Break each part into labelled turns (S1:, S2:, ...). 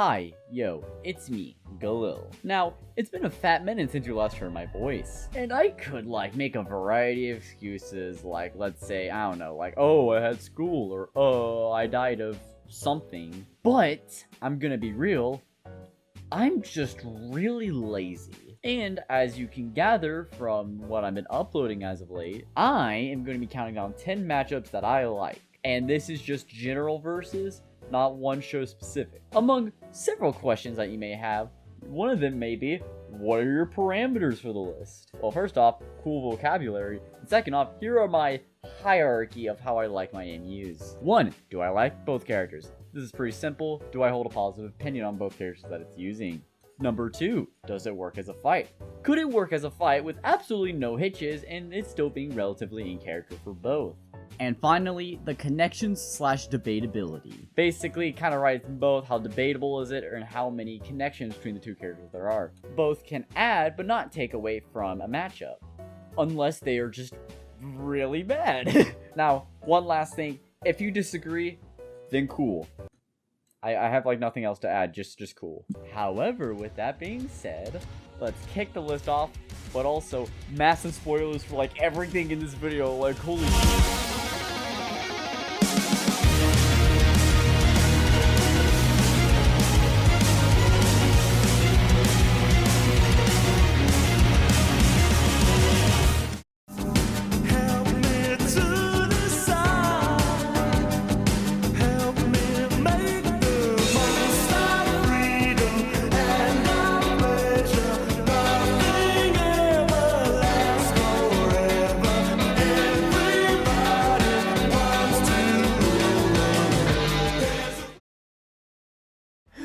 S1: Hi, yo, it's me, Galil. Now, it's been a fat minute since you last heard my voice, and I could, make a variety of excuses, let's say, I don't know, oh, I had school, or, oh, I died of something. But, I'm gonna be real, I'm just really lazy. And as you can gather from what I've been uploading as of late, I am going to be counting down 10 matchups that I like. And this is just general versus, not one show specific. Among several questions that you may have, one of them may be, what are your parameters for the list? Well, first off, cool vocabulary. And second off, here are my hierarchy of how I like my MUs. 1. Do I like both characters? This is pretty simple. Do I hold a positive opinion on both characters that it's using? Number 2, does it work as a fight? Could it work as a fight with absolutely no hitches and it still being relatively in character for both? And finally, the connections / debatability. Basically, it kind of writes both how debatable is it and how many connections between the two characters there are. Both can add but not take away from a matchup, unless they are just really bad. Now, one last thing, if you disagree, then cool. I have nothing else to add, just cool. However, with that being said, let's kick the list off, but also massive spoilers for everything in this video, holy shit.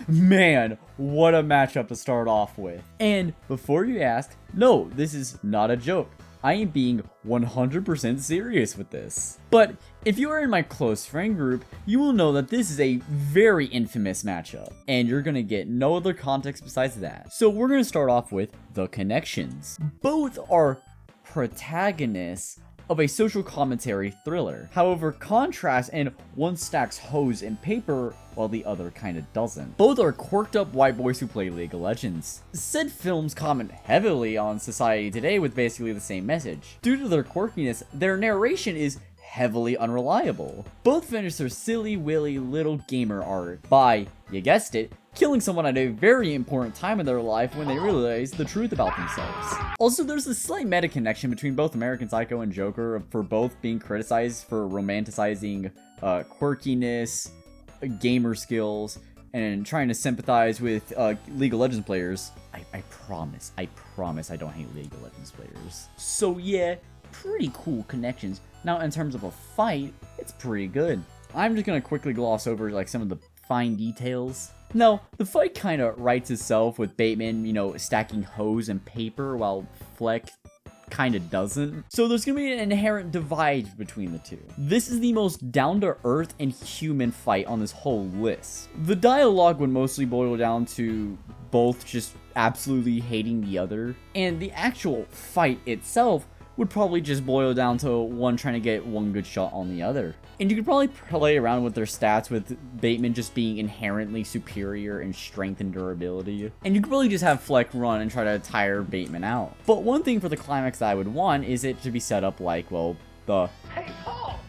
S1: Man, what a matchup to start off with. And before you ask, no, this is not a joke. I am being 100% serious with this. But if you are in my close friend group, you will know that this is a very infamous matchup, and you're gonna get no other context besides that. So we're gonna start off with the connections. Both are protagonists of a social commentary thriller. However, contrast and one stacks hose and paper while the other kinda doesn't. Both are quirked up white boys who play League of Legends. Said films comment heavily on society today with basically the same message. Due to their quirkiness, their narration is heavily unreliable. Both finish their silly willy little gamer art by, you guessed it, killing someone at a very important time in their life when they realize the truth about themselves. Also, there's a slight meta connection between both American Psycho and Joker for both being criticized for romanticizing quirkiness, gamer skills, and trying to sympathize with League of Legends players. I promise I don't hate League of Legends players. So yeah, pretty cool connections. Now, in terms of a fight, it's pretty good. I'm just gonna quickly gloss over some of the fine details. No, the fight kind of writes itself with Bateman, stacking hose and paper while Fleck kind of doesn't. So there's gonna be an inherent divide between the two. This is the most down-to-earth and human fight on this whole list. The dialogue would mostly boil down to both just absolutely hating the other, and the actual fight itself would probably just boil down to one trying to get one good shot on the other. And you could probably play around with their stats with Bateman just being inherently superior in strength and durability. And you could probably just have Fleck run and try to tire Bateman out. But one thing for the climax that I would want is it to be set up the... Hey, Paul!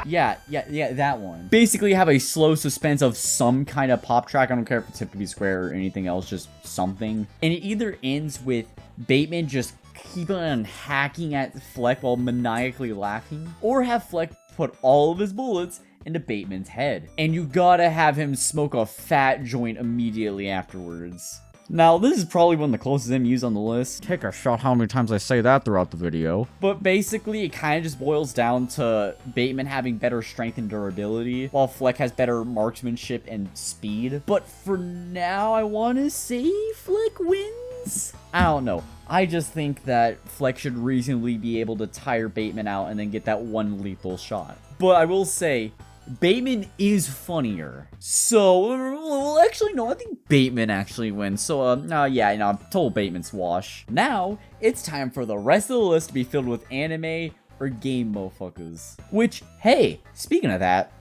S1: Yeah, that one. Basically have a slow suspense of some kind of pop track. I don't care if it's Tip to Be Square or anything else, just something. And it either ends with Bateman just keep on hacking at Fleck while maniacally laughing, or have Fleck put all of his bullets into Bateman's head. And you gotta have him smoke a fat joint immediately afterwards. Now, this is probably one of the closest MUs on the list. Take a shot how many times I say that throughout the video. But basically, it kind of just boils down to Bateman having better strength and durability, while Fleck has better marksmanship and speed. But for now, I want to say Fleck wins? I don't know. I just think that Fleck should reasonably be able to tire Bateman out and then get that one lethal shot. But I will say, Bateman is funnier. So, well, actually, no, I think Bateman actually wins. So, total Bateman's wash. Now, it's time for the rest of the list to be filled with anime or game motherfuckers. Which, hey, speaking of that,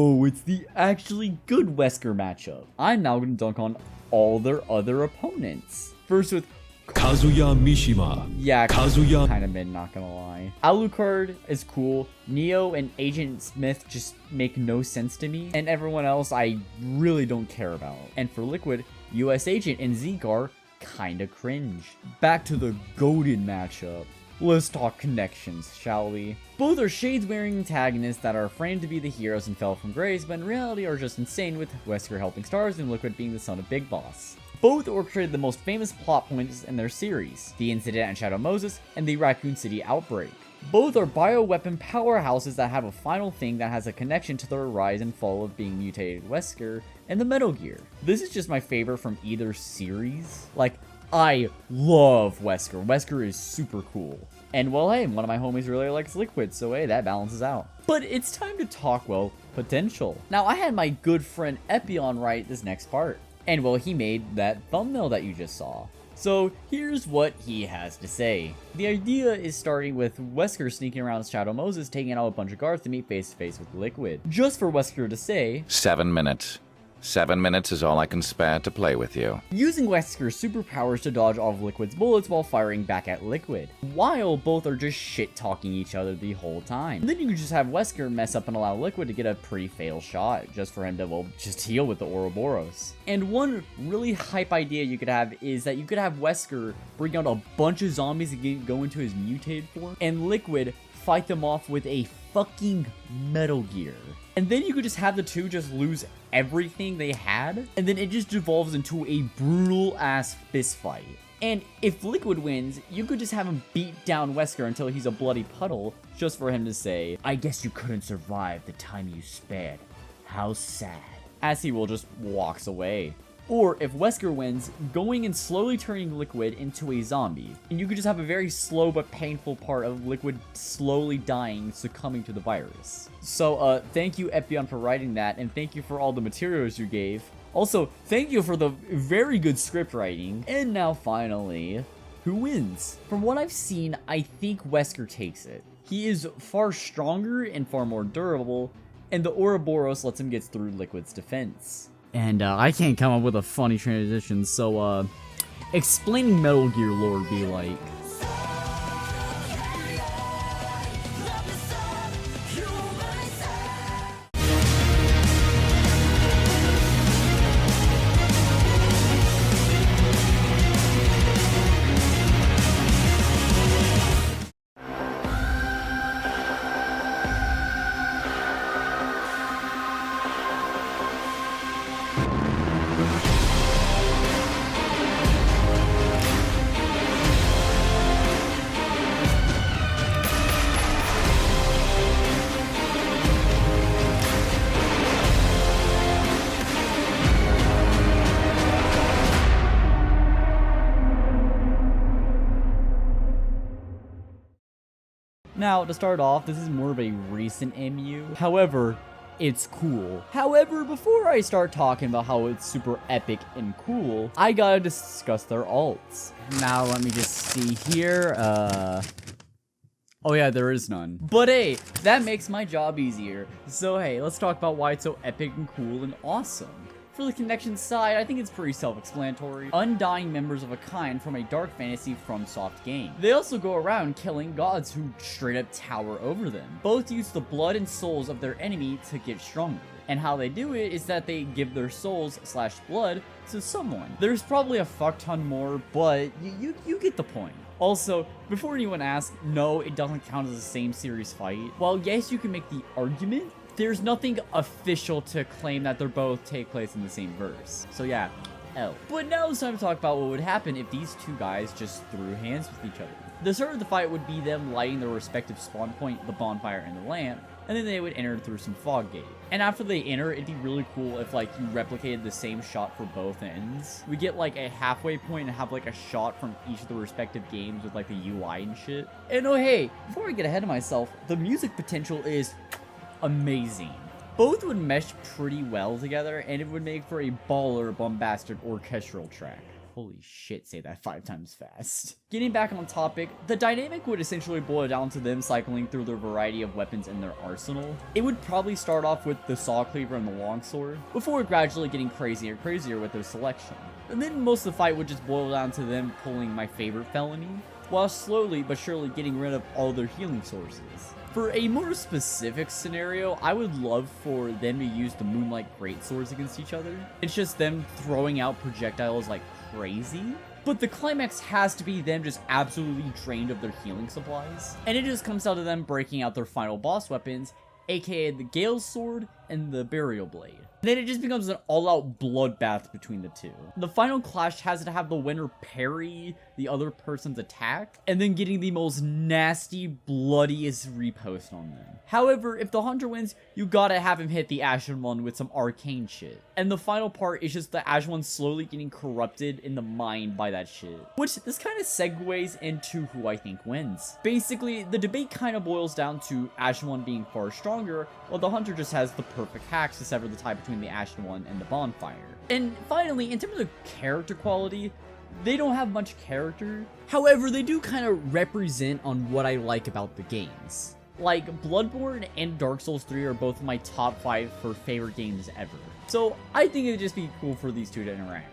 S1: no, it's the actually good Wesker matchup. I'm now gonna dunk on all their other opponents. First with
S2: Kazuya Mishima.
S1: yeah,
S2: Kazuya.
S1: kind of mid, not gonna lie. Alucard is cool. Neo and Agent Smith just make no sense to me. And everyone else I really don't care about. And for Liquid, US Agent and Zeke are kinda cringe. Back to the goated matchup. Let's talk connections, shall we? Both are shades-wearing antagonists that are framed to be the heroes and fell from grace, but in reality are just insane, with Wesker helping stars and Liquid being the son of Big Boss. Both orchestrated the most famous plot points in their series, the incident at Shadow Moses and the Raccoon City outbreak. Both are bioweapon powerhouses that have a final thing that has a connection to their rise and fall of being mutated Wesker and the Metal Gear. This is just my favorite from either series. Like, I love Wesker. Wesker is super cool. And well, hey, one of my homies really likes Liquid, so hey, that balances out. But it's time to talk, well, potential. Now, I had my good friend Epion write this next part. And well, he made that thumbnail that you just saw. So here's what he has to say. The idea is starting with Wesker sneaking around Shadow Moses, taking out a bunch of guards to meet face to face with Liquid. Just for Wesker to say,
S3: 7 minutes. 7 minutes is all I can spare to play with you.
S1: Using Wesker's superpowers to dodge all of Liquid's bullets while firing back at Liquid, while both are just shit-talking each other the whole time. And then you can just have Wesker mess up and allow Liquid to get a pretty fatal shot, just for him to, well, just heal with the Ouroboros. And one really hype idea you could have is that you could have Wesker bring out a bunch of zombies to go into his mutated form, and Liquid fight them off with a fucking Metal Gear. And then you could just have the two just lose everything they had, and then it just devolves into a brutal ass fist fight. And if Liquid wins, you could just have him beat down Wesker until he's a bloody puddle, just for him to say, I guess you couldn't survive the time you spared. How sad. As he will just walks away. Or if Wesker wins, going and slowly turning Liquid into a zombie. And you could just have a very slow but painful part of Liquid slowly dying, succumbing to the virus. So, thank you Epion for writing that, and thank you for all the materials you gave. Also, thank you for the very good script writing. And now finally, who wins? From what I've seen, I think Wesker takes it. He is far stronger and far more durable, and the Ouroboros lets him get through Liquid's defense. And I can't come up with a funny transition, so explaining Metal Gear lore would be like, now, to start off, this is more of a recent MU. However, it's cool. However, before I start talking about how it's super epic and cool, I gotta discuss their alts. Now, let me just see here. Oh yeah, there is none. But hey, that makes my job easier. So hey, let's talk about why it's so epic and cool and awesome. For the connection side, I think it's pretty self-explanatory. Undying members of a kind from a dark fantasy FromSoft game. They also go around killing gods who straight up tower over them. Both use the blood and souls of their enemy to get stronger. And how they do it is that they give their souls / blood to someone. There's probably a fuck ton more, but you get the point. Also, before anyone asks, no, it doesn't count as the same series fight. While yes, you can make the argument, there's nothing official to claim that they both take place in the same verse. So yeah, L. But now it's time to talk about what would happen if these two guys just threw hands with each other. The start of the fight would be them lighting their respective spawn point, the bonfire and the lamp, and then they would enter through some fog gate. And after they enter, it'd be really cool if like you replicated the same shot for both ends. We get like a halfway point and have like a shot from each of the respective games with like the UI and shit. And oh hey, before I get ahead of myself, the music potential is amazing. Both would mesh pretty well together, and it would make for a baller bombastic orchestral track. Holy shit, say that 5 times fast. Getting back on topic, the dynamic would essentially boil down to them cycling through their variety of weapons in their arsenal. It would probably start off with the saw cleaver and the longsword, before gradually getting crazier and crazier with their selection. And then most of the fight would just boil down to them pulling my favorite felony, while slowly but surely getting rid of all their healing sources. For a more specific scenario, I would love for them to use the Moonlight Greatswords against each other. It's just them throwing out projectiles like crazy. But the climax has to be them just absolutely drained of their healing supplies. And it just comes down to them breaking out their final boss weapons, aka the Gale's Sword and the Burial Blade. Then it just becomes an all-out bloodbath between the two. The final clash has to have the winner parry the other person's attack, and then getting the most nasty, bloodiest riposte on them. However, if the hunter wins, you gotta have him hit the Ashen One with some arcane shit. And the final part is just the Ashen One slowly getting corrupted in the mind by that shit. Which, this kind of segues into who I think wins. Basically, the debate kind of boils down to Ashen One being far stronger, while the hunter just has the perfect hacks to sever the tie between the Ashen One and the bonfire. And finally, in terms of character quality, they don't have much character. However, they do kind of represent on what I like about the games. Like, Bloodborne and Dark Souls 3 are both my top 5 for favorite games ever. So I think it'd just be cool for these two to interact.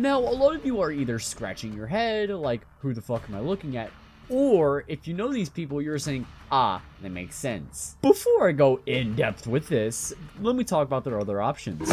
S1: Now, a lot of you are either scratching your head, like, who the fuck am I looking at? Or, if you know these people, you're saying, ah, that makes sense. Before I go in depth with this, let me talk about their other options.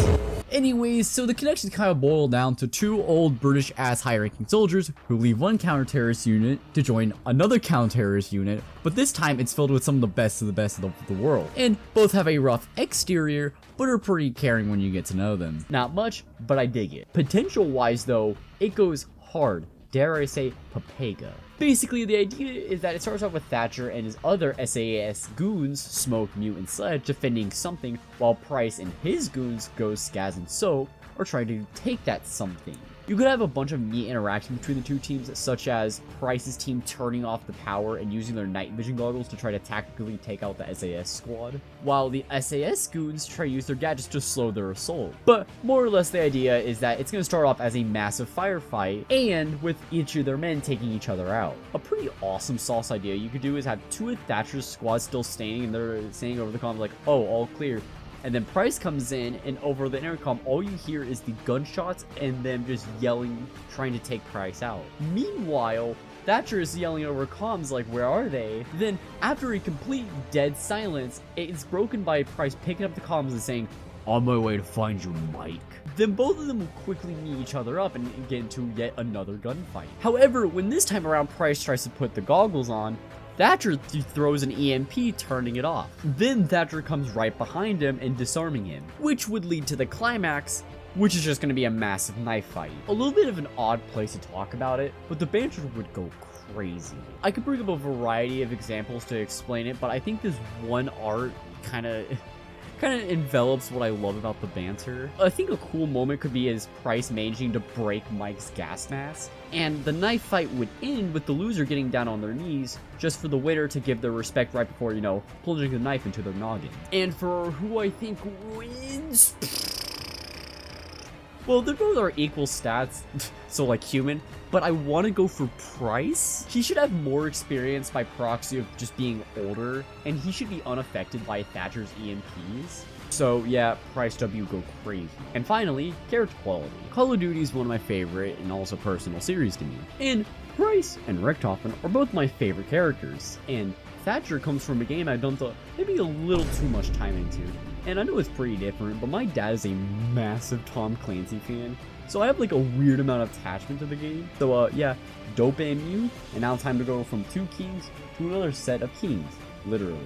S1: Anyways, so the connections kind of boil down to 2 old British-ass high-ranking soldiers who leave one counter-terrorist unit to join another counter-terrorist unit, but this time it's filled with some of the best of the world. And both have a rough exterior, but are pretty caring when you get to know them. Not much, but I dig it. Potential-wise though, it goes hard. Dare I say, Papega. Basically, the idea is that it starts off with Thatcher and his other SAS goons, Smoke, Mute, and Sledge, defending something, while Price and his goons, Ghost, Skaz, and Soap, are trying to take that something. You could have a bunch of neat interaction between the two teams, such as Price's team turning off the power and using their night vision goggles to try to tactically take out the SAS squad, while the SAS goons try to use their gadgets to slow their assault. But more or less the idea is that it's going to start off as a massive firefight, and with each of their men taking each other out. A pretty awesome sauce idea you could do is have 2 of Thatcher's squads still standing, and they're saying over the comm like, oh, all clear. And then Price comes in, and over the intercom, all you hear is the gunshots and them just yelling, trying to take Price out. Meanwhile, Thatcher is yelling over comms like, where are they? Then, after a complete dead silence, it's broken by Price picking up the comms and saying, on my way to find you, Mike. Then both of them will quickly meet each other up and get into yet another gunfight. However, when this time around Price tries to put the goggles on, Thatcher throws an EMP, turning it off. Then Thatcher comes right behind him and disarming him, which would lead to the climax, which is just going to be a massive knife fight. A little bit of an odd place to talk about it, but the banter would go crazy. I could bring up a variety of examples to explain it, but I think this one art kind of envelops what I love about the banter. I think a cool moment could be as Price managing to break Mike's gas mask, and the knife fight would end with the loser getting down on their knees just for the winner to give their respect right before, you know, plunging the knife into their noggin. And for who I think wins, well, they both are equal stats, so like human, but I want to go for Price. He should have more experience by proxy of just being older, and he should be unaffected by Thatcher's EMPs. So yeah, Price W go crazy. And finally, character quality. Call of Duty is one of my favorite and also personal series to me. And Price and Richthofen are both my favorite characters. And Thatcher comes from a game I've done maybe a little too much time into. And I know it's pretty different, but my dad is a massive Tom Clancy fan, so I have like a weird amount of attachment to the game. So yeah, dope MU, and now time to go from 2 kings to another set of kings, literally.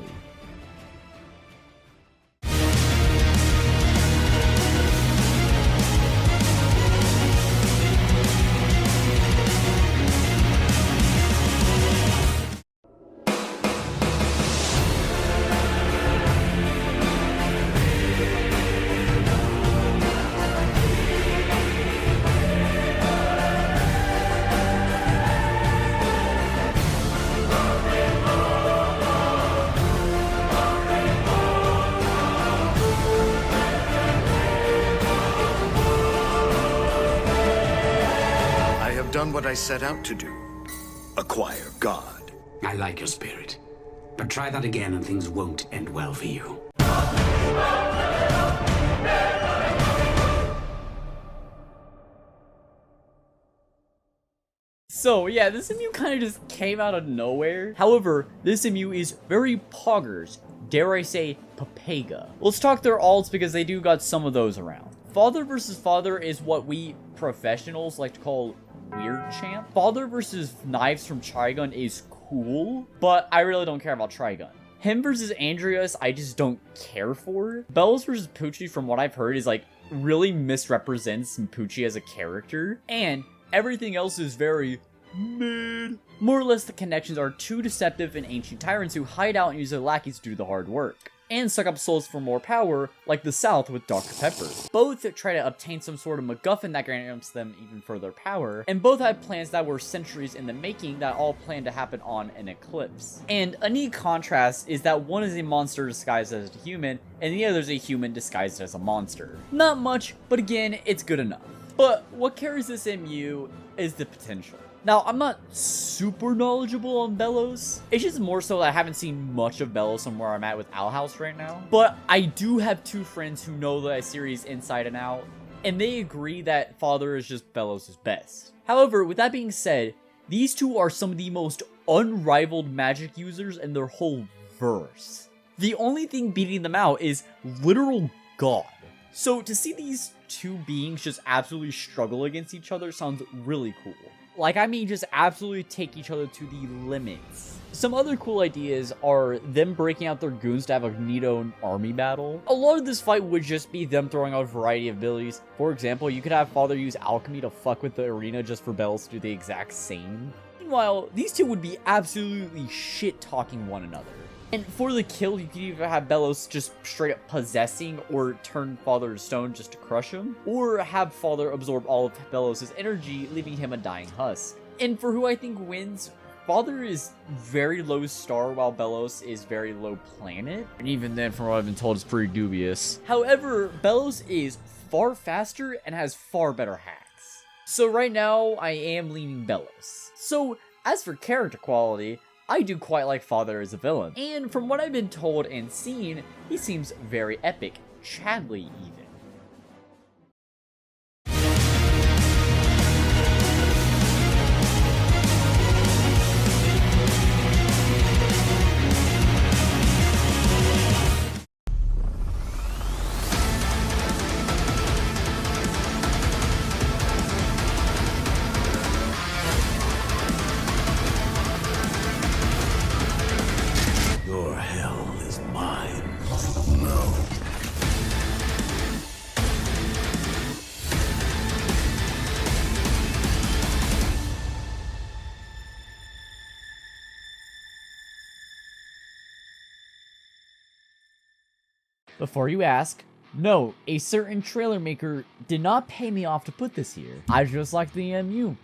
S4: done what I set out to do. Acquire God.
S5: I like your spirit. But try that again and things won't end well for you.
S1: So yeah, this MU kind of just came out of nowhere. However, this MU is very poggers, dare I say, Papega. Let's talk their alts because they do got some of those around. Father versus Father is what we professionals like to call weird champ. Father versus Knives from Trigun is cool, but I really don't care about Trigun. Him versus Andreas, I just don't care for. Bellows versus Poochie, from what I've heard, is like really misrepresents Poochie as a character, and everything else is very mid. More or less, the connections are too deceptive and ancient tyrants who hide out and use their lackeys to do the hard work, and suck up souls for more power, like the South with Dr. Pepper. Both try to obtain some sort of MacGuffin that grants them even further power, and both had plans that were centuries in the making that all planned to happen on an eclipse. And a neat contrast is that one is a monster disguised as a human, and the other is a human disguised as a monster. Not much, but again, it's good enough. But what carries this MU is the potential. Now, I'm not super knowledgeable on Bellows. It's just more so that I haven't seen much of Bellows from where I'm at with Owl House right now. But I do have two friends who know the series inside and out, and they agree that Father is just Bellows' best. However, with that being said, these two are some of the most unrivaled magic users in their whole verse. The only thing beating them out is literal God. So to see these two beings just absolutely struggle against each other sounds really cool. Like, I mean, just absolutely take each other to the limits. Some other cool ideas are them breaking out their goons to have a neato army battle. A lot of this fight would just be them throwing out a variety of abilities. For example, you could have Father use alchemy to fuck with the arena just for Bellows to do the exact same. Meanwhile, these two would be absolutely shit-talking one another. And for the kill, you could either have Bellows just straight up possessing or turn Father to stone just to crush him, or have Father absorb all of Bellows' energy, leaving him a dying husk. And for who I think wins, Father is very low star while Bellows is very low planet. And even then, from what I've been told, it's pretty dubious. However, Bellows is far faster and has far better hacks. So right now, I am leaning Bellows. So as for character quality, I do quite like Father as a villain, and from what I've been told and seen, he seems very epic, Chadley even.
S2: Your hell is mine.
S4: No.
S1: Before you ask, no, a certain trailer maker did not pay me off to put this here. I just like the MU.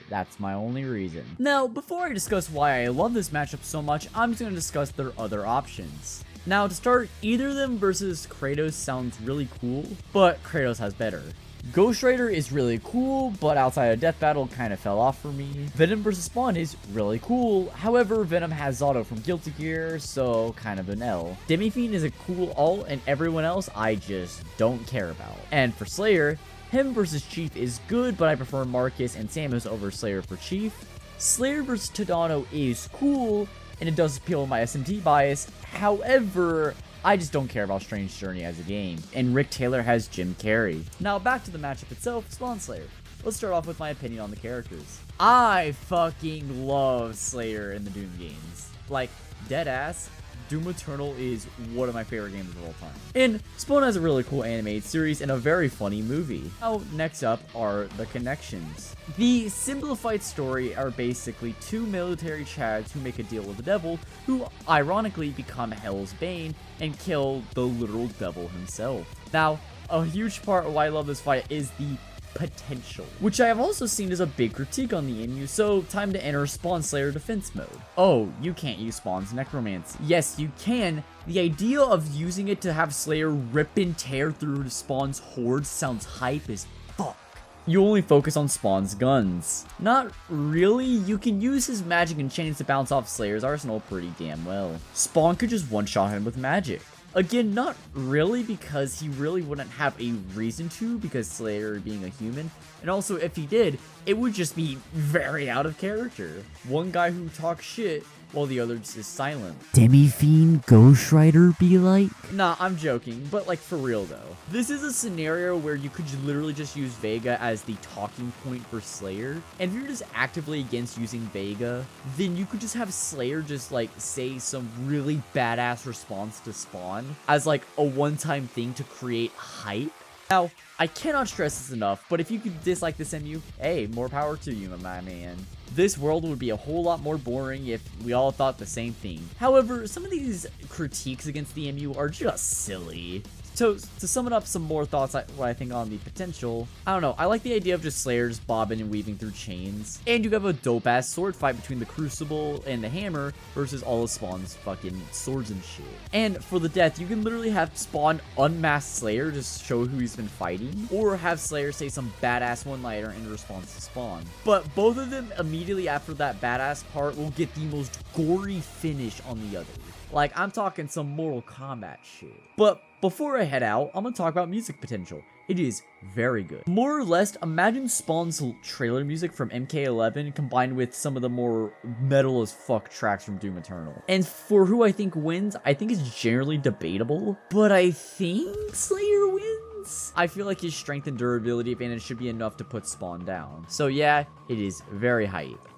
S1: That's my only reason. Now, before I discuss why I love this matchup so much, I'm just going to discuss their other options. Now, to start, either of them versus Kratos sounds really cool, but Kratos has better. Ghost Rider is really cool, but outside of Death Battle kind of fell off for me. Venom vs. Spawn is really cool, however, Venom has Zato from Guilty Gear, so kind of an L. Demi-Fiend is a cool ult, and everyone else I just don't care about. And for Slayer, him versus Chief is good, but I prefer Marcus and Samus over Slayer for Chief. Slayer vs. Tadano is cool, and it does appeal to my SMT bias, however, I just don't care about Strange Journey as a game, and Rick Taylor has Jim Carrey. Now back to the matchup itself, Spawn Slayer. Let's start off with my opinion on the characters. I fucking love Slayer in the Doom games. Like, deadass, Doom Eternal is one of my favorite games of all time. And Spawn has a really cool animated series and a very funny movie. Now, next up are the connections. The simplified story are basically two military chads who make a deal with the devil, who ironically become Hell's Bane and kill the literal devil himself. Now, a huge part of why I love this fight is the potential, which I have also seen as a big critique on the MU, so time to enter Spawn Slayer defense mode. Oh, you can't use Spawn's necromancy. Yes, you can. The idea of using it to have Slayer rip and tear through Spawn's horde sounds hype as fuck. You only focus on Spawn's guns. Not really, you can use his magic and chains to bounce off Slayer's arsenal pretty damn well. Spawn could just one-shot him with magic. Again, not really, because he really wouldn't have a reason to, because Slayer being a human. And also, if he did, it would just be very out of character. One guy who talks shit, while the other just is silent.
S6: Demi-Fiend Ghost Rider be like?
S1: Nah, I'm joking, but like for real though. This is a scenario where you could literally just use Vega as the talking point for Slayer. And if you're just actively against using Vega, then you could just have Slayer just like say some really badass response to Spawn as like a one-time thing to create hype. Now, I cannot stress this enough, but if you could dislike this MU, hey, more power to you, my man. This world would be a whole lot more boring if we all thought the same thing. However, some of these critiques against the MU are just silly. So, to sum it up, some more thoughts what I think on the potential. I don't know, I like the idea of just Slayers bobbing and weaving through chains. And you have a dope-ass sword fight between the Crucible and the Hammer versus all of Spawn's fucking swords and shit. And for the death, you can literally have Spawn unmask Slayer to show who he's been fighting, or have Slayer say some badass one-liner in response to Spawn. But both of them immediately after that badass part will get the most gory finish on the other. Like, I'm talking some Mortal Kombat shit. But before I head out, I'm gonna talk about music potential. It is very good. More or less, imagine Spawn's trailer music from MK11 combined with some of the more metal as fuck tracks from Doom Eternal. And for who I think wins, I think it's generally debatable, but I think Slayer wins. I feel like his strength and durability advantage should be enough to put Spawn down. So yeah, it is very hype.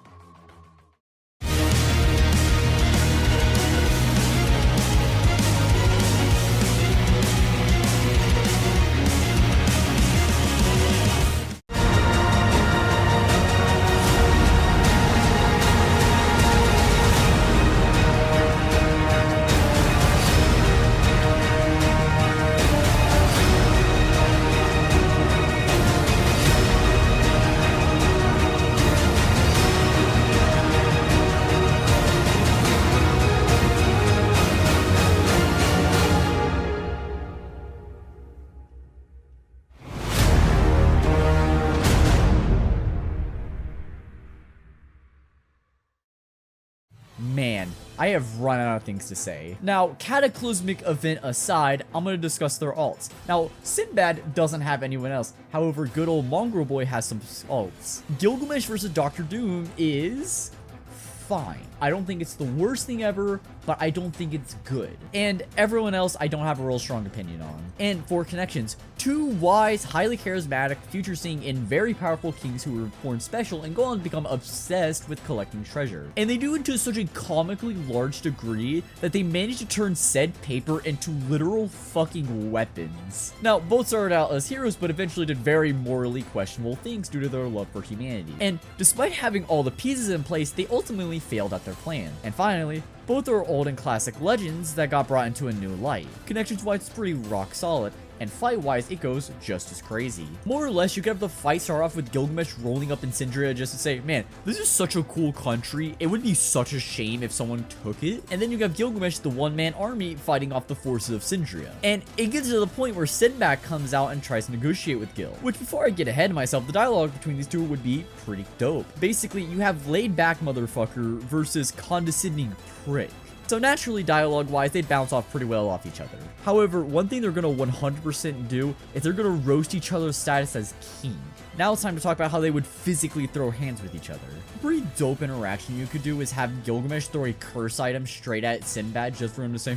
S1: Man, I have run out of things to say. Now, Cataclysmic event aside, I'm gonna discuss their alts. Now, Sinbad doesn't have anyone else. However, good old Mongrel Boy has some alts. Gilgamesh versus Dr. Doom is fine. I don't think it's the worst thing ever, but I don't think it's good. And everyone else, I don't have a real strong opinion on. And for connections, two wise, highly charismatic, future-seeing, and very powerful kings who were born special and go on to become obsessed with collecting treasure. And they do it to such a comically large degree that they manage to turn said paper into literal fucking weapons. Now, both started out as heroes, but eventually did very morally questionable things due to their love for humanity. And despite having all the pieces in place, they ultimately failed at their plan. And finally, both are old and classic legends that got brought into a new light. Connections-wise, it's pretty rock solid, and fight-wise, it goes just as crazy. More or less, you could have the fight start off with Gilgamesh rolling up in Syndria just to say, man, this is such a cool country, it would be such a shame if someone took it. And then you have Gilgamesh, the one-man army, fighting off the forces of Syndria. And it gets to the point where Sinbad comes out and tries to negotiate with Gil. Which, before I get ahead of myself, the dialogue between these two would be pretty dope. Basically, you have laid-back motherfucker versus condescending prick. So naturally, dialogue-wise, they bounce off pretty well off each other. However, one thing they're gonna 100% do is they're gonna roast each other's status as king. Now it's time to talk about how they would physically throw hands with each other. A pretty dope interaction you could do is have Gilgamesh throw a curse item straight at Sinbad just for him to say,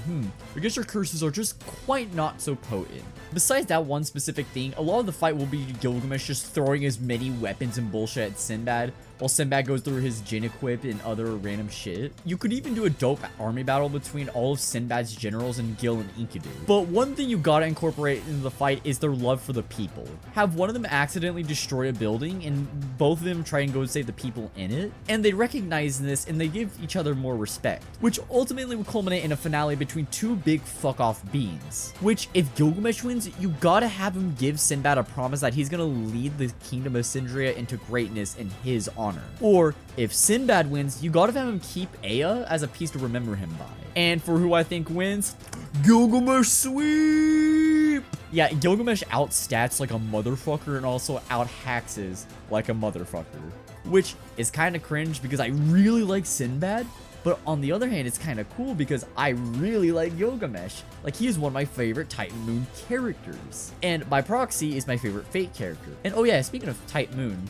S1: I guess your curses are just quite not so potent. Besides that one specific thing, a lot of the fight will be Gilgamesh just throwing as many weapons and bullshit at Sinbad, while Sinbad goes through his Jinn equip and other random shit. You could even do a dope army battle between all of Sinbad's generals and Gil and Enkidu. But one thing you gotta incorporate into the fight is their love for the people. Have one of them accidentally destroy a building and both of them try and go and save the people in it, and they recognize this and they give each other more respect, which ultimately will culminate in a finale between two big fuck off beings. Which, if Gilgamesh wins, you gotta have him give Sinbad a promise that he's gonna lead the kingdom of Syndria into greatness in his honor. Or, if Sinbad wins, you gotta have him keep Ea as a piece to remember him by. And for who I think wins, Gilgamesh sweep! Yeah, Gilgamesh outstats like a motherfucker and also out-haxes like a motherfucker. Which is kind of cringe because I really like Sinbad, but on the other hand, it's kind of cool because I really like Gilgamesh. Like, he is one of my favorite Titan Moon characters. And by proxy is my favorite Fate character. And oh yeah, speaking of Titan Moon,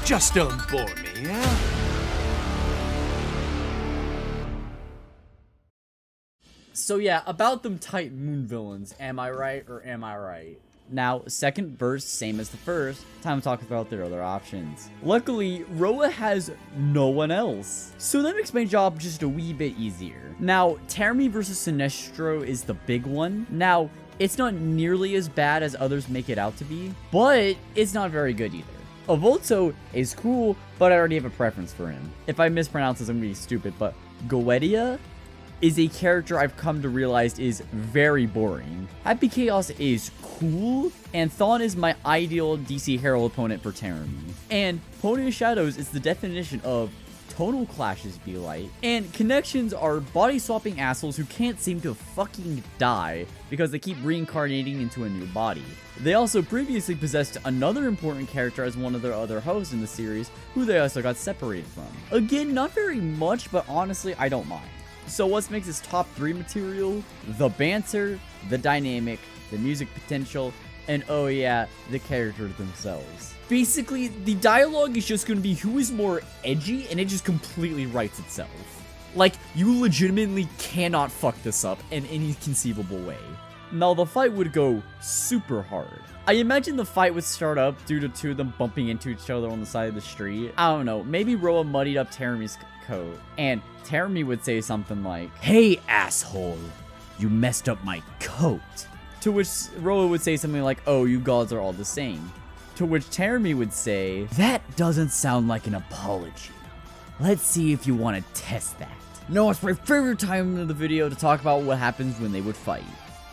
S2: Just don't bore me, yeah?
S1: so yeah, about them Titan Moon villains, am I right or am I right? Now, second verse, same as the first, time to talk about their other options. Luckily, Roa has no one else, so that makes my job just a wee bit easier. Now, Terami versus Sinestro is the big one. Now, it's not nearly as bad as others make it out to be, but it's not very good either. Avolto is cool, but I already have a preference for him. If I mispronounce this, I'm gonna be stupid, but Goetia is a character I've come to realize is very boring. Happy Chaos is cool, and Thawne is my ideal DC Herald opponent for Terami. And Pony of Shadows is the definition of tonal clashes be light, and Connections are body-swapping assholes who can't seem to fucking die because they keep reincarnating into a new body. They also previously possessed another important character as one of their other hosts in the series, who they also got separated from. Again, not very much, but honestly, I don't mind. So what makes this top 3 material? The banter, the dynamic, the music potential, and oh yeah, the characters themselves. Basically, the dialogue is just gonna be who is more edgy, and it just completely writes itself. Like, you legitimately cannot fuck this up in any conceivable way. Now, the fight would go super hard. I imagine the fight would start up due to two of them bumping into each other on the side of the street. I don't know, maybe Roa muddied up Terami's coat, and Terami would say something like, "Hey, asshole, you messed up my coat." To which Roa would say something like, "Oh, you gods are all the same." To which Terami would say, "That doesn't sound like an apology. Let's see if you want to test that." No, it's my favorite time in the video to talk about what happens when they would fight.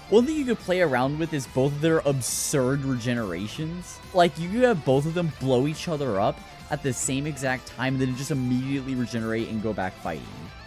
S1: One thing you could play around with is both of their absurd regenerations. Like, you could have both of them blow each other up at the same exact time and then just immediately regenerate and go back fighting.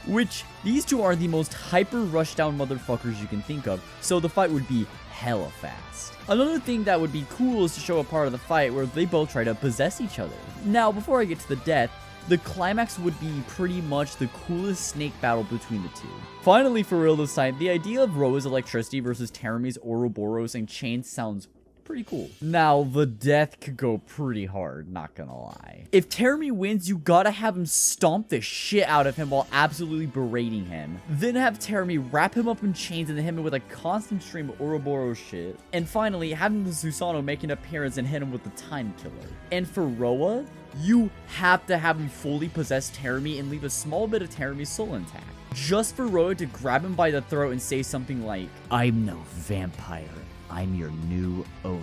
S1: Which, these two are the most hyper rushdown motherfuckers you can think of, so the fight would be hella fast. Another thing that would be cool is to show a part of the fight where they both try to possess each other. Now, before I get to the death, the climax would be pretty much the coolest snake battle between the two. Finally, for real this time, the idea of Roa's electricity versus Terami's Ouroboros and chains sounds pretty cool. Now, the death could go pretty hard, not gonna lie. If Terami wins, you gotta have him stomp the shit out of him while absolutely berating him. Then have Terami wrap him up in chains and then hit him with a constant stream of Ouroboros shit. And finally, having the Susanoo make an appearance and hit him with the Time Killer. And for Roa, you have to have him fully possess Terami and leave a small bit of Terami's soul intact. Just for Roa to grab him by the throat and say something like, "I'm no vampire. I'm your new owner."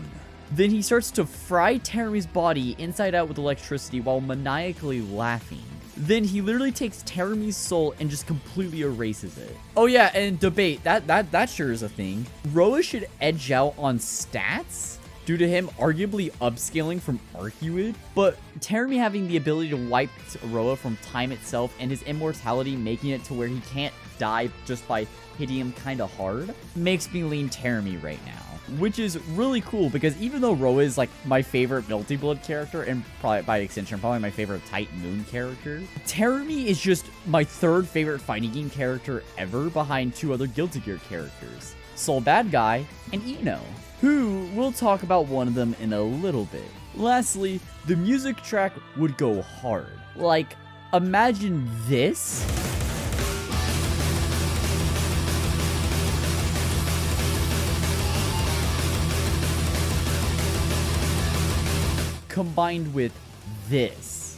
S1: Then he starts to fry Terami's body inside out with electricity while maniacally laughing. Then he literally takes Terami's soul and just completely erases it. Oh yeah, and debate, that sure is a thing. Roa should edge out on stats due to him arguably upscaling from Arcuid, but Terami having the ability to wipe Roa from time itself and his immortality making it to where he can't die just by hitting him kinda hard makes me lean Terami right now. Which is really cool because even though Roa is like my favorite Melty Blood character and probably by extension probably my favorite Titan Moon character, Terami is just my third favorite fighting game character ever behind two other Guilty Gear characters, Soul Bad Guy and Ino, who we'll talk about one of them in a little bit. Lastly, the music track would go hard. Like, imagine this. combined with this.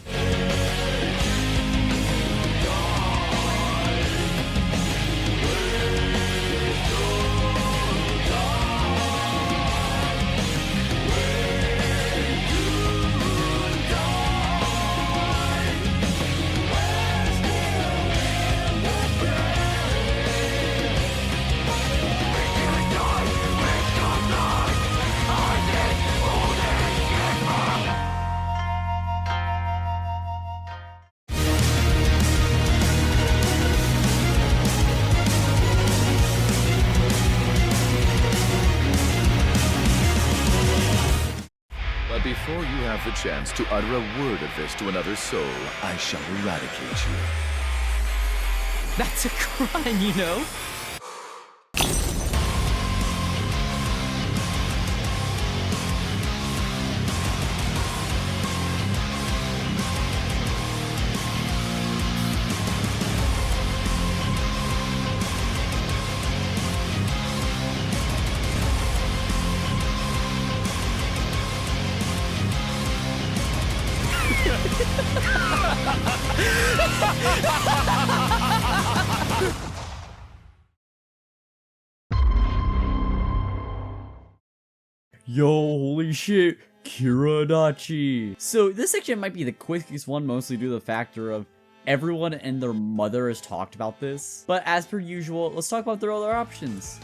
S4: But before you have the chance to utter a word of this to another soul, I shall eradicate you.
S1: That's a crime, you know? Yo, holy shit, Kira Adachi. So this section might be the quickest one, mostly due to the factor of everyone and their mother has talked about this. But as per usual, let's talk about their other options.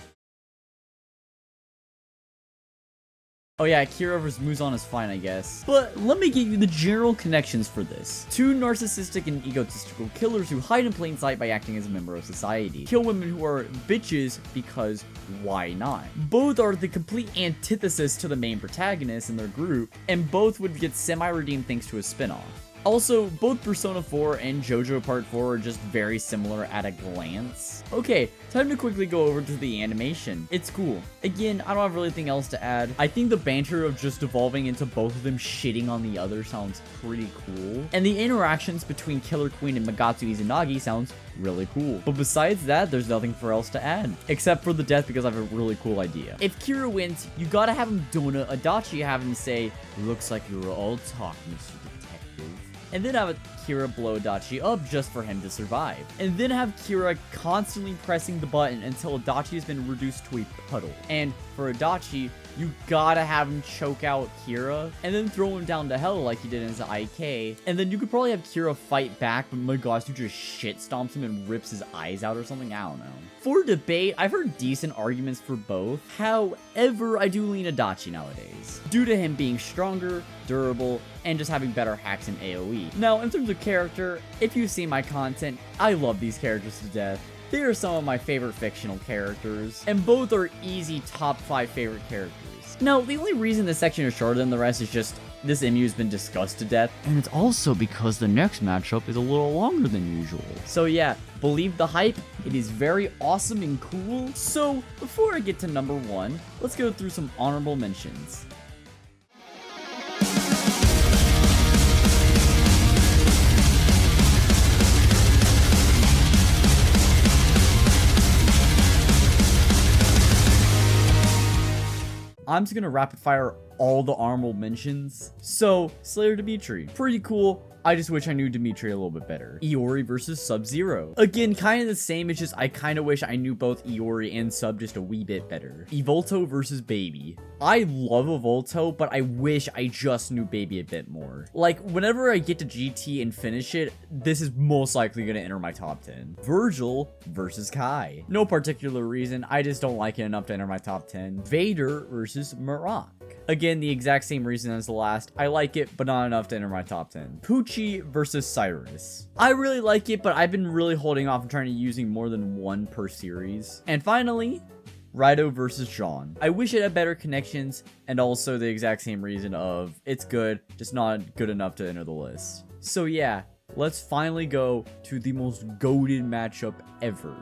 S1: Oh yeah, Kira vs. Muzan is fine, I guess. But let me give you the general connections for this. Two narcissistic and egotistical killers who hide in plain sight by acting as a member of society. Kill women who are bitches because why not? Both are the complete antithesis to the main protagonist in their group, and both would get semi-redeemed thanks to a spinoff. Also, both Persona 4 and JoJo Part 4 are just very similar at a glance. Okay, time to quickly go over to the animation. It's cool. Again, I don't have really anything else to add. I think the banter of just evolving into both of them shitting on the other sounds pretty cool. And the interactions between Killer Queen and Magatsu Izanagi sounds really cool. But besides that, there's nothing for else to add. Except for the death, because I have a really cool idea. If Kira wins, you gotta have him Dona Adachi have him say, "Looks like you were all talk, Mr. Detective." And then have Kira blow Adachi up just for him to survive. And then have Kira constantly pressing the button until Adachi has been reduced to a puddle. And for Adachi, you gotta have him choke out Kira and then throw him down to hell like he did in his IK. And then you could probably have Kira fight back, but Magatsu just shit stomps him and rips his eyes out or something. I don't know. For debate, I've heard decent arguments for both. However, I do lean Adachi nowadays, due to him being stronger, durable, and just having better hacks in AoE. Now, in terms of character, if you've seen my content, I love these characters to death. They are some of my favorite fictional characters, and both are easy top 5 favorite characters. Now, the only reason this section is shorter than the rest is just this MU has been discussed to death, and it's also because the next matchup is a little longer than usual. So yeah, believe the hype, it is very awesome and cool. So before I get to number 1, let's go through some honorable mentions. I'm just gonna rapid fire all the honorable mentions. So, Slayer Dimitri, pretty cool. I just wish I knew Dimitri a little bit better. Iori versus Sub-Zero. Again, kind of the same, it's just I kind of wish I knew both Iori and Sub just a wee bit better. Evolto versus Baby. I love Evolto, but I wish I just knew Baby a bit more. Like, whenever I get to GT and finish it, this is most likely gonna enter my top 10. Virgil versus Kai. No particular reason, I just don't like it enough to enter my top 10. Vader versus Marak. Again, the exact same reason as the last. I like it, but not enough to enter my top 10. Pucci versus Cyrus. I really like it, but I've been really holding off on trying to using more than one per series. And finally, Raido versus Jean. I wish it had better connections, and also the exact same reason of it's good, just not good enough to enter the list. So yeah, let's finally go to the most goated matchup ever.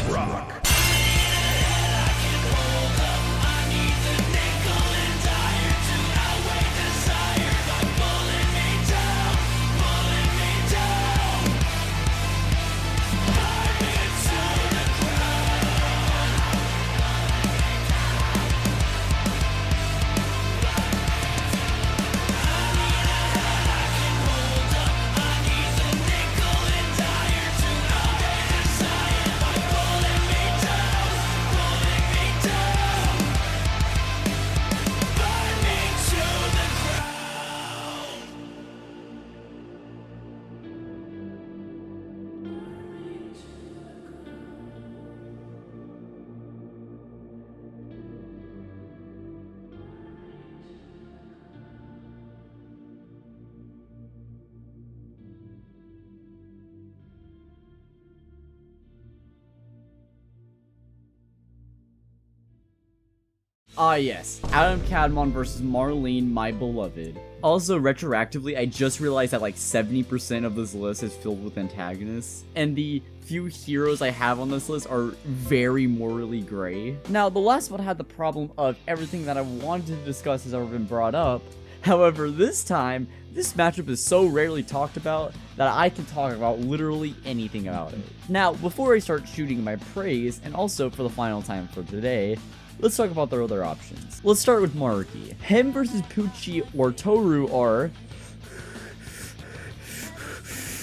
S4: rock.
S1: Ah yes, Adam Cadmon versus Marlene, my beloved. Also, retroactively, I just realized that like 70% of this list is filled with antagonists, and the few heroes I have on this list are very morally gray. Now, the last one had the problem of everything that I wanted to discuss has already been brought up. However, this time, this matchup is so rarely talked about that I can talk about literally anything about it. Now, before I start shooting my praise, and also for the final time for today, let's talk about their other options. Let's start with Maruki. Him versus Pucci or Toru are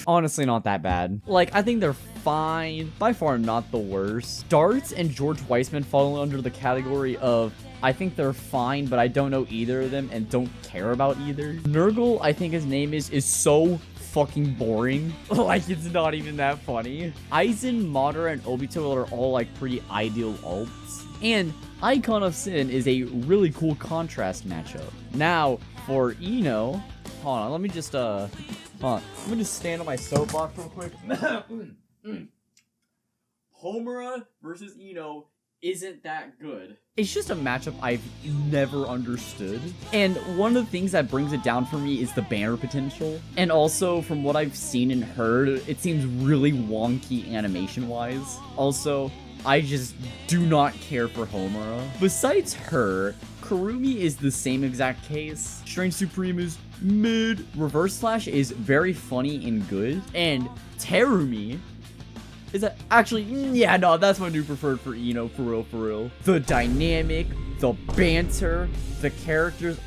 S1: honestly not that bad. Like, I think they're fine, by far not the worst. Darts and George Weissman fall under the category of I think they're fine, but I don't know either of them and don't care about either. Nurgle, I think his name is so fucking boring. Like, it's not even that funny. Aizen, Madara, and Obito are all like pretty ideal alts. And Icon of Sin is a really cool contrast matchup. Now, for Ino, hold on, let me just stand on my soapbox real quick. Homura versus Ino isn't that good. It's just a matchup I've never understood. And one of the things that brings it down for me is the banner potential. And also, from what I've seen and heard, it seems really wonky animation-wise. Also, I just do not care for Homura. Besides her, Kurumi is the same exact case. Strange Supreme is mid. Reverse Slash is very funny and good. And Terumi is that actually, yeah, no, that's my new preferred for Ino, for real, for real. The dynamic, the banter, the characters,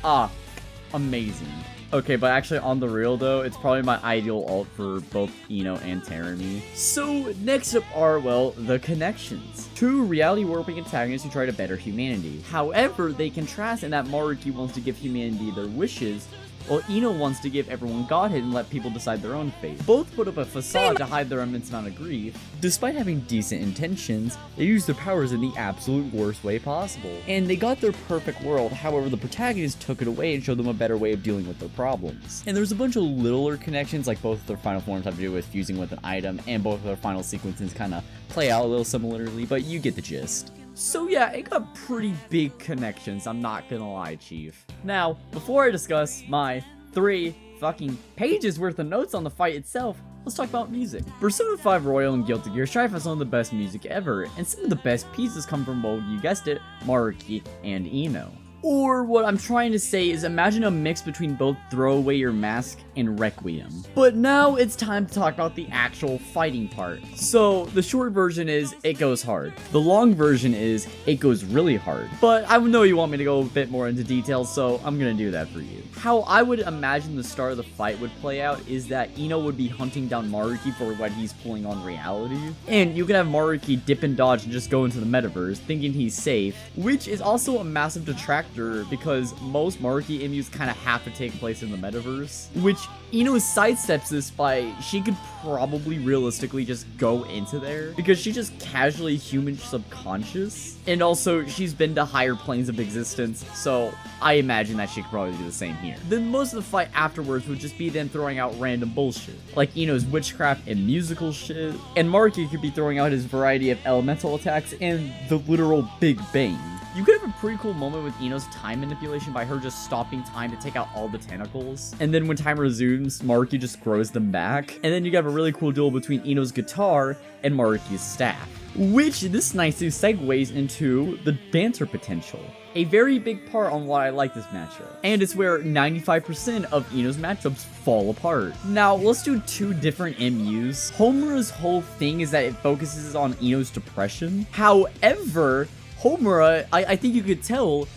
S1: amazing. Okay, but actually on the real though, it's probably my ideal alt for both Ino and Terumi. So next up are, well, the connections. Two reality warping antagonists who try to better humanity. However, they contrast in that Maruki wants to give humanity their wishes, while Ino wants to give everyone godhood and let people decide their own fate. Both put up a facade to hide their immense amount of grief. Despite having decent intentions, they use their powers in the absolute worst way possible. And they got their perfect world, however the protagonist took it away and showed them a better way of dealing with their problems. And there's a bunch of littler connections, like both of their final forms have to do with fusing with an item, and both of their final sequences kind of play out a little similarly, but you get the gist. So yeah, it got pretty big connections, I'm not gonna lie, Chief. Now, before I discuss my 3 fucking pages worth of notes on the fight itself, let's talk about music. Persona 5 Royal and Guilty Gear strive for some of the best music ever, and some of the best pieces come from both, you guessed it, Maruki and Ino. Or what I'm trying to say is imagine a mix between both Throw Away Your Mask and Requiem. But now it's time to talk about the actual fighting part. So the short version is it goes hard. The long version is it goes really hard. But I know you want me to go a bit more into details, so I'm gonna do that for you. How I would imagine the start of the fight would play out is that Ino would be hunting down Maruki for what he's pulling on reality. And you can have Maruki dip and dodge and just go into the metaverse, thinking he's safe, which is also a massive detractor because most Maruki emus kind of have to take place in the metaverse, which Ino sidesteps this by she could probably realistically just go into there because she's just casually human subconscious, and also she's been to higher planes of existence, so I imagine that she could probably do the same here. Then most of the fight afterwards would just be them throwing out random bullshit, like Ino's witchcraft and musical shit, and Maruki could be throwing out his variety of elemental attacks and the literal Big Bang. you could have a pretty cool moment with Ino's time manipulation by her just stopping time to take out all the tentacles. And then when time resumes, Maruki just grows them back. And then you have a really cool duel between Ino's guitar and Maruki's staff. Which this nicely segues into the banter potential. A very big part on why I like this matchup. And it's where 95% of Ino's matchups fall apart. Now, let's do two different MUs. Homura's whole thing is that it focuses on Ino's depression. However, Homura, I think you could tell,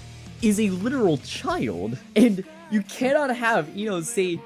S1: is a literal child. And you cannot have Ino say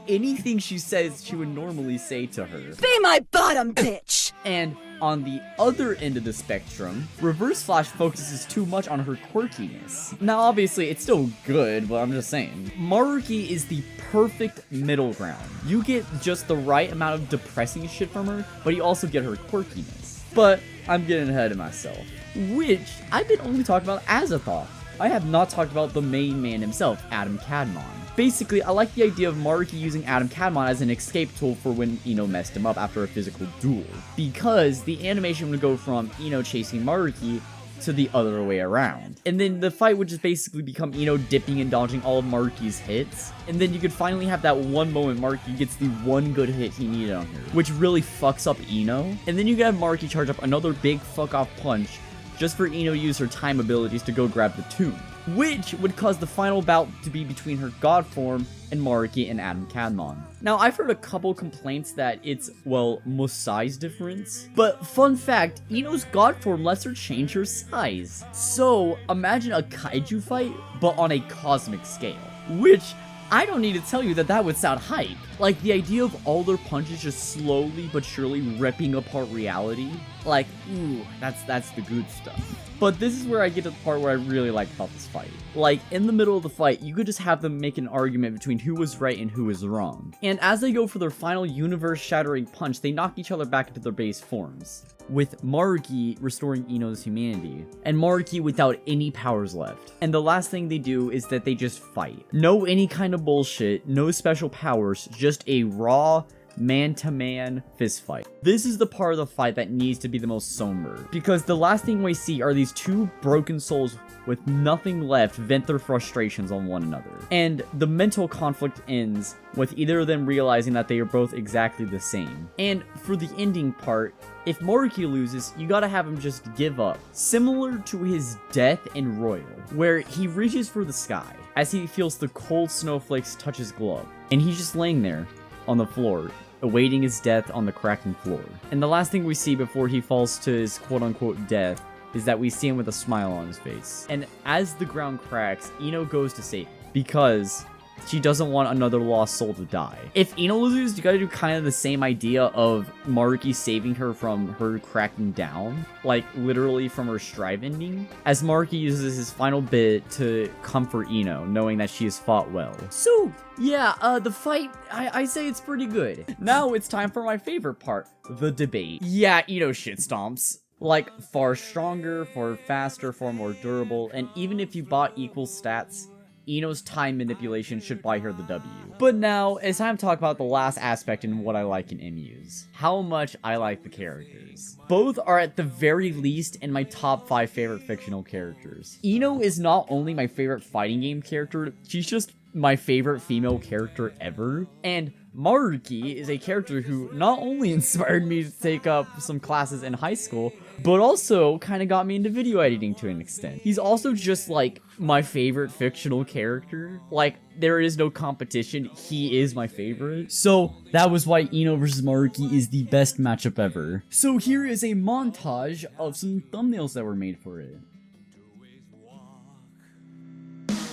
S1: anything she says she would normally say to her.
S7: Be my bottom, bitch!
S1: And on the other end of the spectrum, Reverse Flash focuses too much on her quirkiness. Now obviously it's still good, but I'm just saying. Maruki is the perfect middle ground. You get just the right amount of depressing shit from her, but you also get her quirkiness. But I'm getting ahead of myself, which I've been only talking about as a thought. I have not talked about the main man himself, Adam Kadmon. Basically, I like the idea of Maruki using Adam Kadmon as an escape tool for when Ino messed him up after a physical duel. Because the animation would go from Ino chasing Maruki to the other way around. And then the fight would just basically become Ino dipping and dodging all of Maruki's hits. And then you could finally have that one moment Maruki gets the one good hit he needed on her, which really fucks up Ino. And then you could have Maruki charge up another big fuck off punch just for Ino to use her time abilities to go grab the tomb, which would cause the final bout to be between her god form and Maruki and Adam Kadmon. Now, I've heard a couple complaints that it's, well, size difference, but fun fact, Ino's god form lets her change her size. So, imagine a kaiju fight, but on a cosmic scale, which I don't need to tell you that would sound hype. Like, the idea of all their punches just slowly but surely ripping apart reality, like, ooh, that's the good stuff. But this is where I get to the part where I really like about this fight. Like, in the middle of the fight, you could just have them make an argument between who was right and who was wrong. And as they go for their final universe-shattering punch, they knock each other back into their base forms, with Maruki restoring Ino's humanity, and Maruki without any powers left. And the last thing they do is that they just fight. No any kind of bullshit, no special powers, just a raw, man-to-man fist fight. This is the part of the fight that needs to be the most somber, because the last thing we see are these two broken souls with nothing left vent their frustrations on one another. And the mental conflict ends with either of them realizing that they are both exactly the same. And for the ending part, if Maruki loses, you gotta have him just give up. Similar to his death in Royal, where he reaches for the sky as he feels the cold snowflakes touch his glove, and he's just laying there on the floor, awaiting his death on the cracking floor. And the last thing we see before he falls to his quote-unquote death is that we see him with a smile on his face. And as the ground cracks, Ino goes to save, because she doesn't want another lost soul to die. If Ino loses, you gotta do kind of the same idea of Maruki saving her from her cracking down, like literally from her strive ending, as Maruki uses his final bit to comfort Ino, knowing that she has fought well. So, yeah, the fight, I say it's pretty good. Now it's time for my favorite part, the debate. Yeah, Ino shit stomps. Like, far stronger, far faster, far more durable, and even if you bought equal stats, Ino's time manipulation should buy her the W. But now, it's time to talk about the last aspect in what I like in MUs. How much I like the characters. Both are at the very least in my top 5 favorite fictional characters. Ino is not only my favorite fighting game character, she's just my favorite female character ever. And Maruki is a character who not only inspired me to take up some classes in high school, but also kind of got me into video editing to an extent. He's also just like my favorite fictional character. Like, there is no competition, he is my favorite. So that was why Ino vs Maruki is the best matchup ever. So here is a montage of some thumbnails that were made for it.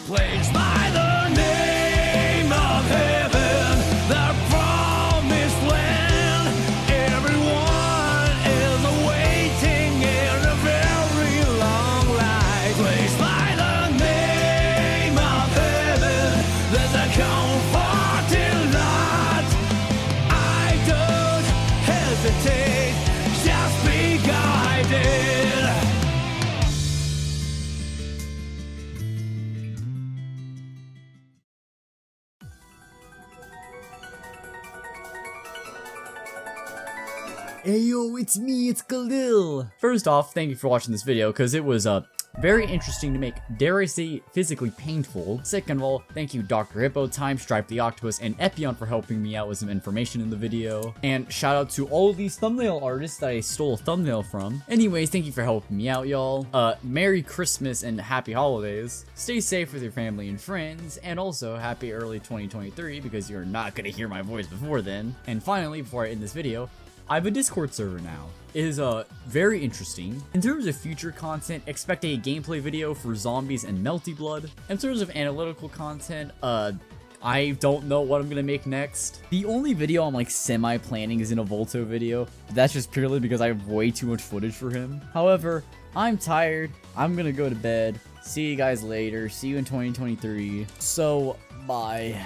S2: Placed by the name of heaven, the promised land. Everyone is awaiting in a very long line. Placed by the name of heaven, there's a comforting lot. I don't hesitate, just be guided.
S1: Hey yo, it's me, it's Khalil! First off, thank you for watching this video, because it was, very interesting to make, dare I say, physically painful. Second of all, thank you Dr. Hippo, Time, Stripe the Octopus, and Epion for helping me out with some information in the video. And shout out to all of these thumbnail artists that I stole a thumbnail from. Anyways, thank you for helping me out, y'all. Merry Christmas and happy holidays. Stay safe with your family and friends, and also happy early 2023 because you're not gonna hear my voice before then. And finally, before I end this video, I have a Discord server now. It is very interesting. In terms of future content, expect a gameplay video for zombies and Melty Blood. In terms of analytical content, I don't know what I'm gonna make next. The only video I'm like semi-planning is an Volto video. That's just purely because I have way too much footage for him. However, I'm tired. I'm gonna go to bed. See you guys later. See you in 2023. So, bye.